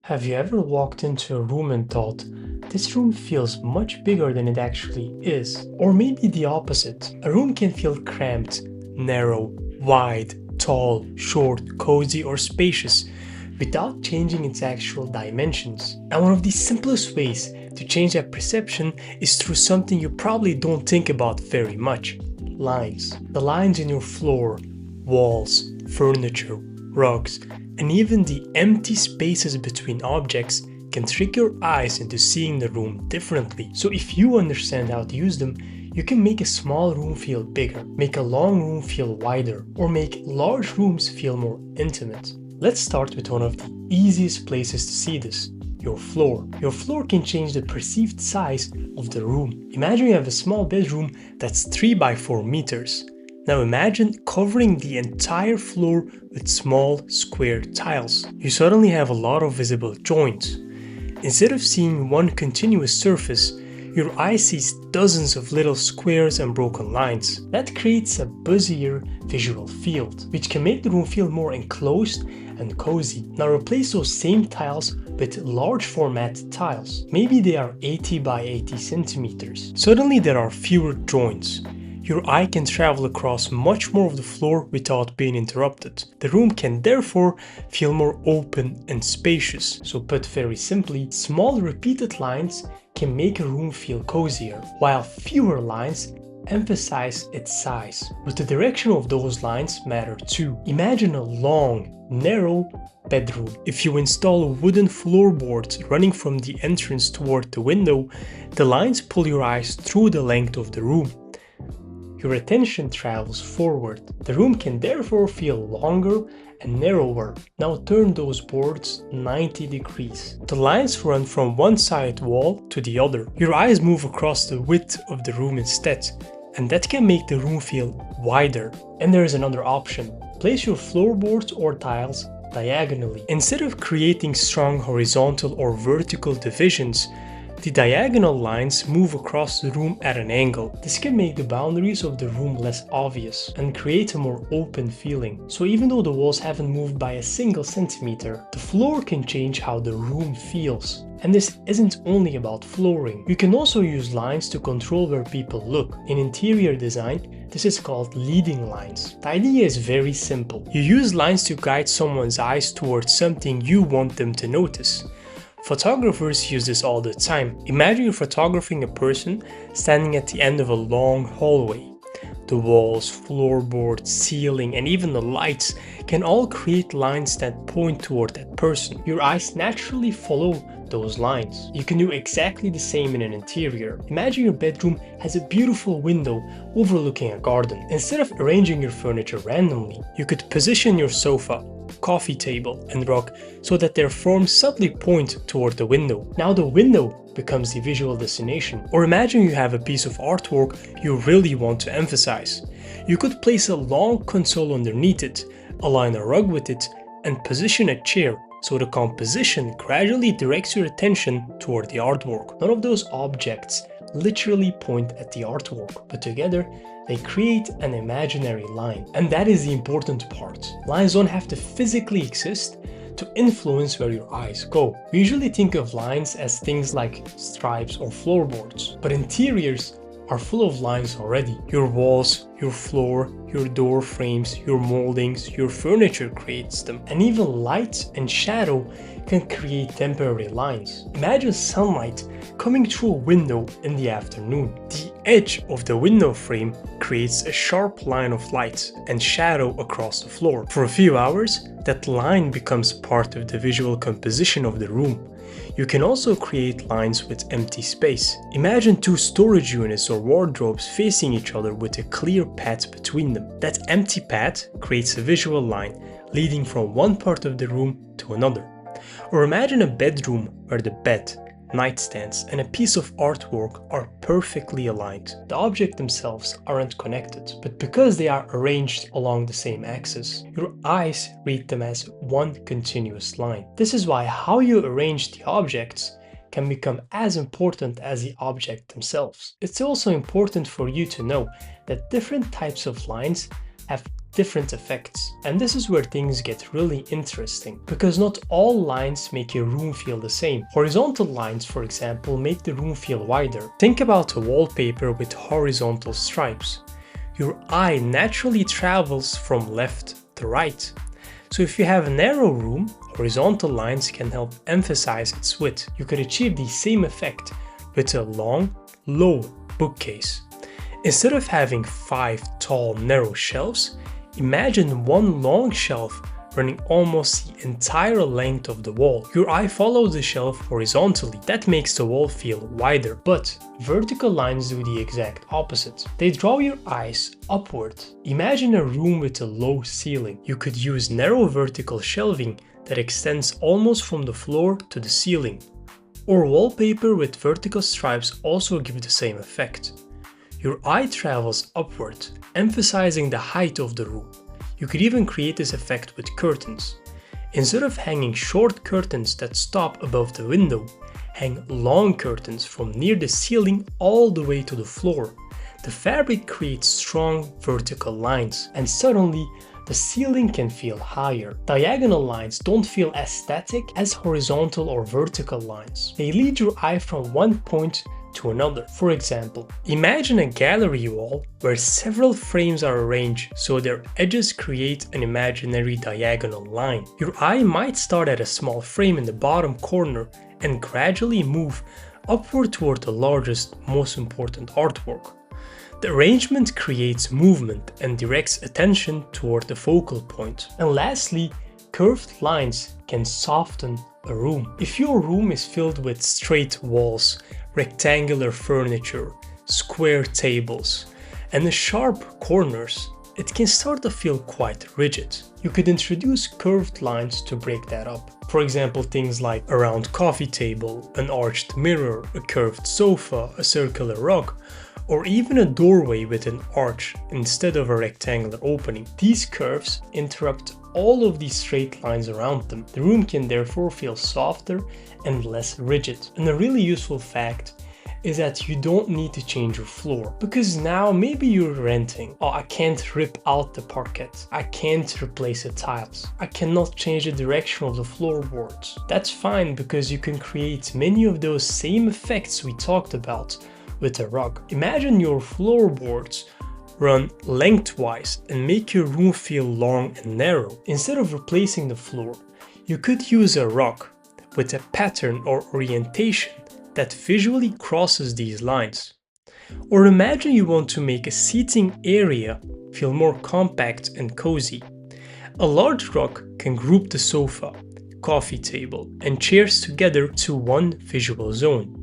Have you ever walked into a room and thought, this room feels much bigger than it actually is? Or maybe the opposite. A room can feel cramped, narrow, wide, tall, short, cozy, or spacious without changing its actual dimensions. And one of the simplest ways to change that perception is through something you probably don't think about very much: lines. The lines in your floor, walls, furniture, rugs, and even the empty spaces between objects can trick your eyes into seeing the room differently. So if you understand how to use them, you can make a small room feel bigger, make a long room feel wider, or make large rooms feel more intimate. Let's start with one of the easiest places to see this: your floor. Your floor can change the perceived size of the room. Imagine you have a small bedroom that's 3 by 4 meters. Now imagine covering the entire floor with small square tiles. You suddenly have a lot of visible joints. Instead of seeing one continuous surface, your eye sees dozens of little squares and broken lines. That creates a buzzier visual field, which can make the room feel more enclosed and cozy. Now replace those same tiles with large format tiles. Maybe they are 80 by 80 centimeters. Suddenly there are fewer joints. Your eye can travel across much more of the floor without being interrupted. The room can therefore feel more open and spacious. So put very simply, small repeated lines can make a room feel cozier, while fewer lines emphasize its size. But the direction of those lines matter too. Imagine a long, narrow bedroom. If you install wooden floorboards running from the entrance toward the window, the lines pull your eyes through the length of the room. Your attention travels forward. The room can therefore feel longer and narrower. Now turn those boards 90 degrees. The lines run from one side wall to the other. Your eyes move across the width of the room instead, and that can make the room feel wider. And there is another option. Place your floorboards or tiles diagonally. Instead of creating strong horizontal or vertical divisions, the diagonal lines move across the room at an angle. This can make the boundaries of the room less obvious and create a more open feeling. So even though the walls haven't moved by a single centimeter, the floor can change how the room feels. And this isn't only about flooring. You can also use lines to control where people look. In interior design, this is called leading lines. The idea is very simple. You use lines to guide someone's eyes towards something you want them to notice. Photographers use this all the time. Imagine you're photographing a person standing at the end of a long hallway. The walls, floorboards, ceiling, and even the lights can all create lines that point toward that person. Your eyes naturally follow those lines. You can do exactly the same in an interior. Imagine your bedroom has a beautiful window overlooking a garden. Instead of arranging your furniture randomly, you could position your sofa, coffee table, and rug so that their forms subtly point toward the window. Now the window becomes the visual destination. Or imagine you have a piece of artwork you really want to emphasize. You could place a long console underneath it, align a rug with it, and position a chair so the composition gradually directs your attention toward the artwork. None of those objects literally point at the artwork, but together they create an imaginary line. And that is the important part. Lines don't have to physically exist to influence where your eyes go. We usually think of lines as things like stripes or floorboards, but interiors are full of lines already. Your walls, your floor, your door frames, your moldings, your furniture creates them. And even light and shadow can create temporary lines. Imagine sunlight coming through a window in the afternoon. The edge of the window frame creates a sharp line of light and shadow across the floor. For a few hours, that line becomes part of the visual composition of the room. You can also create lines with empty space. Imagine 2 storage units or wardrobes facing each other with a clear path between them. That empty path creates a visual line leading from one part of the room to another. Or imagine a bedroom where the bed, nightstands, and a piece of artwork are perfectly aligned. The objects themselves aren't connected, but because they are arranged along the same axis, your eyes read them as one continuous line. This is why how you arrange the objects can become as important as the object themselves. It's also important for you to know that different types of lines have different effects. And this is where things get really interesting, because not all lines make your room feel the same. Horizontal lines, for example, make the room feel wider. Think about a wallpaper with horizontal stripes. Your eye naturally travels from left to right. So if you have a narrow room, horizontal lines can help emphasize its width. You could achieve the same effect with a long, low bookcase. Instead of having 5 tall, narrow shelves, imagine one long shelf running almost the entire length of the wall. Your eye follows the shelf horizontally. That makes the wall feel wider. But vertical lines do the exact opposite. They draw your eyes upward. Imagine a room with a low ceiling. You could use narrow vertical shelving that extends almost from the floor to the ceiling. Or wallpaper with vertical stripes also give the same effect. Your eye travels upward, emphasizing the height of the room. You could even create this effect with curtains. Instead of hanging short curtains that stop above the window, hang long curtains from near the ceiling all the way to the floor. The fabric creates strong vertical lines, and suddenly the ceiling can feel higher. Diagonal lines don't feel as static as horizontal or vertical lines. They lead your eye from one point to another. For example, imagine a gallery wall where several frames are arranged so their edges create an imaginary diagonal line. Your eye might start at a small frame in the bottom corner and gradually move upward toward the largest, most important artwork. The arrangement creates movement and directs attention toward the focal point. And lastly, curved lines can soften a room. If your room is filled with straight walls, rectangular furniture, square tables, and sharp corners, it can start to feel quite rigid. You could introduce curved lines to break that up. For example, things like a round coffee table, an arched mirror, a curved sofa, a circular rug, or even a doorway with an arch instead of a rectangular opening. These curves interrupt all of these straight lines around them. The room can therefore feel softer and less rigid. And a really useful fact is that you don't need to change your floor, because now maybe you're renting. Oh, I can't rip out the parquet. I can't replace the tiles. I cannot change the direction of the floorboards. That's fine, because you can create many of those same effects we talked about with a rug. Imagine your floorboards run lengthwise and make your room feel long and narrow. Instead of replacing the floor, you could use a rug with a pattern or orientation that visually crosses these lines. Or imagine you want to make a seating area feel more compact and cozy. A large rug can group the sofa, coffee table, and chairs together to one visual zone.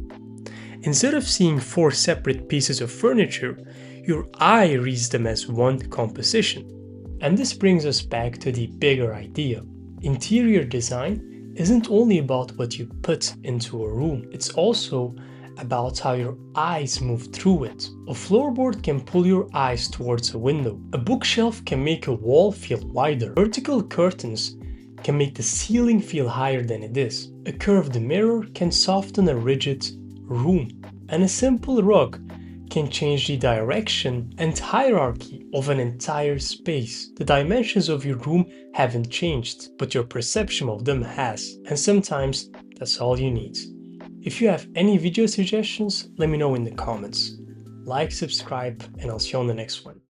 Instead of seeing 4 separate pieces of furniture, your eye reads them as one composition. And this brings us back to the bigger idea. Interior design isn't only about what you put into a room, it's also about how your eyes move through it. A floorboard can pull your eyes towards a window. A bookshelf can make a wall feel wider. Vertical curtains can make the ceiling feel higher than it is. A curved mirror can soften a rigid room, and a simple rug can change the direction and hierarchy of an entire space. The dimensions of your room haven't changed, but your perception of them has, and sometimes that's all you need. If you have any video suggestions, let me know in the comments. Like, subscribe, and I'll see you on the next one.